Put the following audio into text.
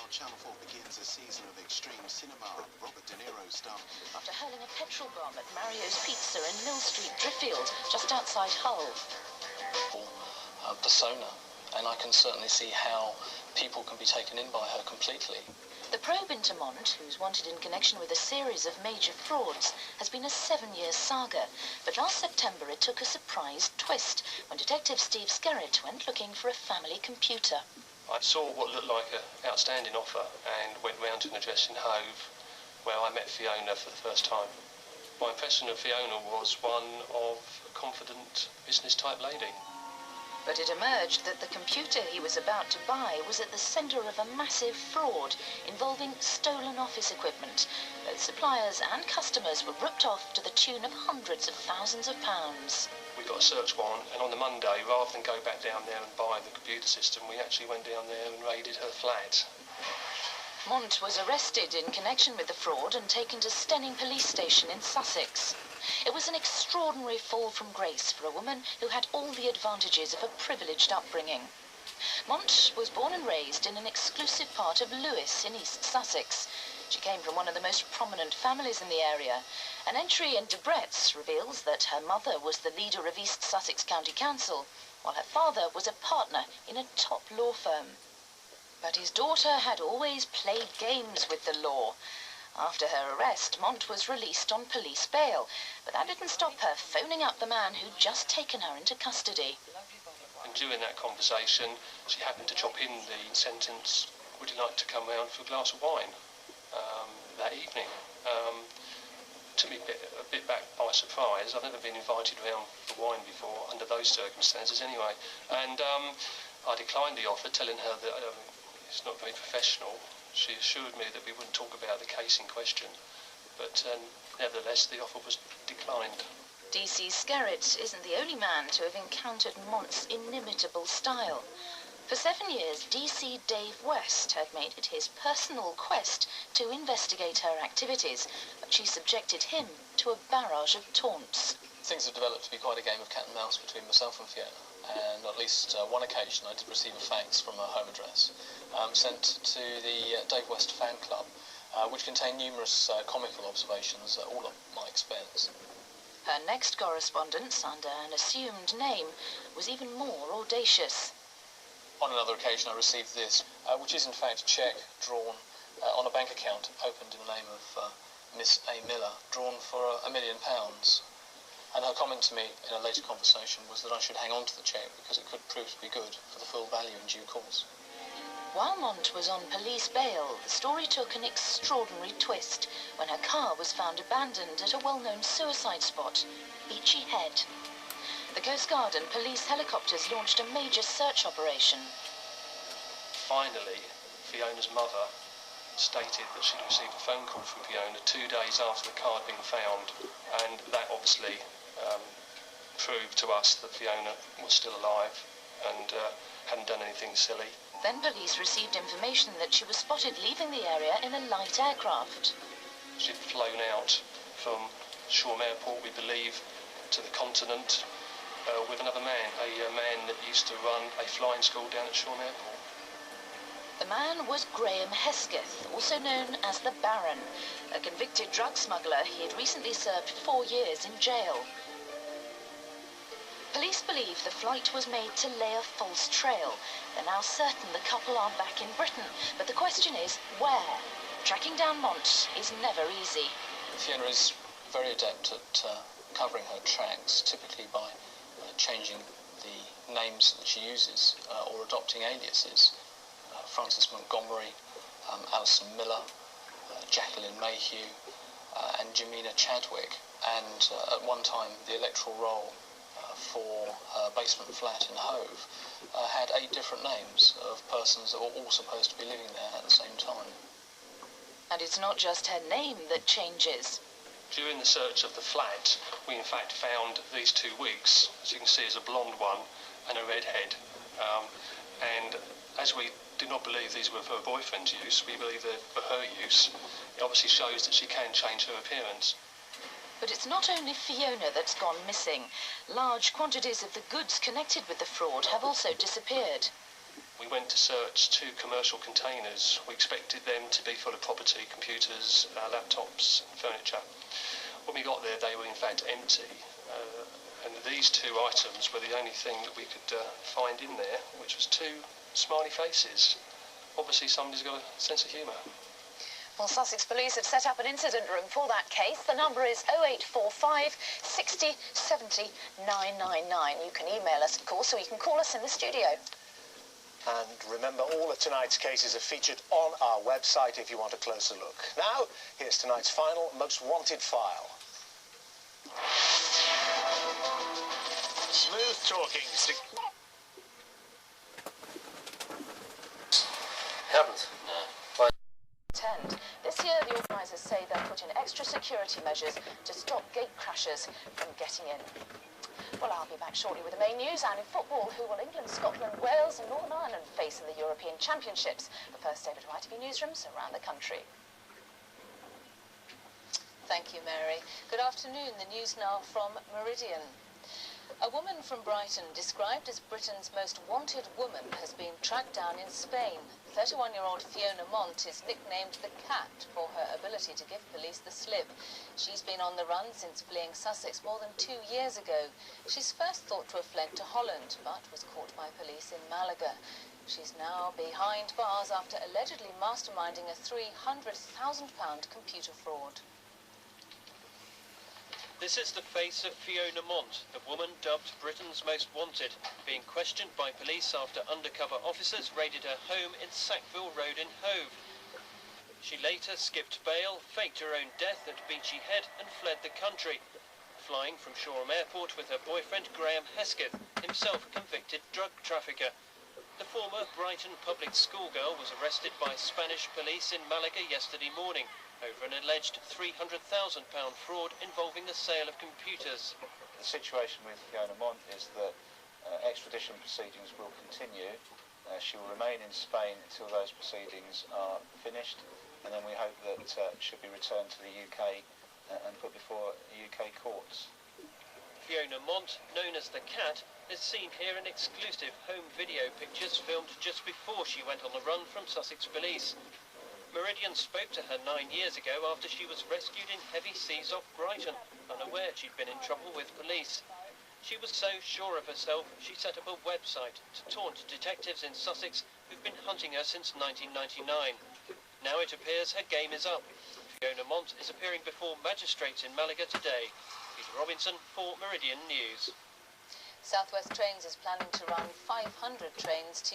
Channel 4 begins a season of extreme cinema. Robert De Niro starred after hurling a petrol bomb at Mario's Pizza in Mill Street, Driffield, just outside Hull. Persona, and I can certainly see how people can be taken in by her completely. The probe into Mont, who's wanted in connection with a series of major frauds, has been a 7-year saga, but last September it took a surprise twist when Detective Steve Skerritt went looking for a family computer. I saw what looked like an outstanding offer and went round to an address in Hove where I met Fiona for the first time. My impression of Fiona was one of a confident business-type lady. But it emerged that the computer he was about to buy was at the centre of a massive fraud involving stolen office equipment. Both suppliers and customers were ripped off to the tune of hundreds of thousands of pounds. We got a search warrant, and on the Monday, rather than go back down there and buy the computer system, we actually went down there and raided her flat. Mont was arrested in connection with the fraud and taken to Stenning Police Station in Sussex. It was an extraordinary fall from grace for a woman who had all the advantages of a privileged upbringing. Mont was born and raised in an exclusive part of Lewes in East Sussex. She came from one of the most prominent families in the area. An entry in Debrett's reveals that her mother was the leader of East Sussex County Council, while her father was a partner in a top law firm. But his daughter had always played games with the law. After her arrest, Mont was released on police bail, but that didn't stop her phoning up the man who'd just taken her into custody. And during that conversation, she happened to chop in the sentence, "Would you like to come round for a glass of wine?" that evening. Took me a bit back by surprise. I've never been invited round for wine before, under those circumstances anyway. And I declined the offer, telling her that it's not very professional. She assured me that we wouldn't talk about the case in question, but nevertheless the offer was declined. DC Skerritt isn't the only man to have encountered Mont's inimitable style. For 7 years, DC Dave West had made it his personal quest to investigate her activities, but she subjected him to a barrage of taunts. Things have developed to be quite a game of cat and mouse between myself and Fiona, and on at least one occasion I did receive a fax from her home address sent to the Dave West fan club, which contained numerous comical observations, all at my expense. Her next correspondence, under an assumed name, was even more audacious. On another occasion I received this, which is in fact a cheque drawn on a bank account opened in the name of Miss A. Miller, drawn for £1 million. And her comment to me in a later conversation was that I should hang on to the cheque because it could prove to be good for the full value in due course. While Mont was on police bail, the story took an extraordinary twist when her car was found abandoned at a well-known suicide spot, Beachy Head. The Coast Guard and police helicopters launched a major search operation. Finally, Fiona's mother stated that she'd received a phone call from Fiona 2 days after the car had been found, and that obviously proved to us that Fiona was still alive and hadn't done anything silly. Then police received information that she was spotted leaving the area in a light aircraft. She'd flown out from Shoreham Airport, we believe, to the continent with another man, a man that used to run a flying school down at Shoreham Airport. The man was Graham Hesketh, also known as the Baron, a convicted drug smuggler. He had recently served 4 years in jail. Police believe the flight was made to lay a false trail. They're now certain the couple are back in Britain, but the question is, where? Tracking down Mont is never easy. Fiona is very adept at covering her tracks, typically by changing the names that she uses or adopting aliases. Frances Montgomery, Alison Miller, Jacqueline Mayhew, and Jamina Chadwick, and at one time the electoral roll for her basement flat in Hove had 8 different names of persons that were all supposed to be living there at the same time. And it's not just her name that changes. During the search of the flat, we in fact found these 2 wigs, as you can see, is a blonde one and a redhead. And as we do not believe these were for her boyfriend's use, we believe they're for her use. It obviously shows that she can change her appearance. But it's not only Fiona that's gone missing. Large quantities of the goods connected with the fraud have also disappeared. We went to search 2 commercial containers. We expected them to be full of property, computers, laptops and furniture. When we got there, they were in fact empty. And these 2 items were the only thing that we could find in there, which was 2 smiley faces. Obviously somebody's got a sense of humour. Well, Sussex Police have set up an incident room for that case. The number is 0845 60 70 999. You can email us, of course, or you can call us in the studio. And remember, all of tonight's cases are featured on our website if you want a closer look. Now, here's tonight's final Most Wanted file. Smooth talking. Haven't. No. This year, the organisers say they'll put in extra security measures to stop gate crashers from getting in. Well, I'll be back shortly with the main news, and in football, who will England, Scotland, Wales and Northern Ireland face in the European Championships? But first, David to ITV Newsrooms around the country. Thank you, Mary. Good afternoon. The news now from Meridian. A woman from Brighton, described as Britain's most wanted woman, has been tracked down in Spain. 31-year-old Fiona Mont is nicknamed the Cat for her ability to give police the slip. She's been on the run since fleeing Sussex more than 2 years ago. She's first thought to have fled to Holland, but was caught by police in Malaga. She's now behind bars after allegedly masterminding a £300,000 computer fraud. This is the face of Fiona Mont, the woman dubbed Britain's most wanted, being questioned by police after undercover officers raided her home in Sackville Road in Hove. She later skipped bail, faked her own death at Beachy Head and fled the country, flying from Shoreham Airport with her boyfriend Graham Hesketh, himself a convicted drug trafficker. The former Brighton public schoolgirl was arrested by Spanish police in Malaga yesterday morning over an alleged £300,000 fraud involving the sale of computers. The situation with Fiona Mont is that extradition proceedings will continue. She will remain in Spain until those proceedings are finished, and then we hope that she'll be returned to the UK and put before UK courts. Fiona Mont, known as the Cat, is seen here in exclusive home video pictures filmed just before she went on the run from Sussex Police. Meridian spoke to her 9 years ago after she was rescued in heavy seas off Brighton, unaware she'd been in trouble with police. She was so sure of herself, she set up a website to taunt detectives in Sussex who've been hunting her since 1999. Now it appears her game is up. Fiona Mont is appearing before magistrates in Malaga today. Peter Robinson for Meridian News. South West Trains is planning to run 500 trains to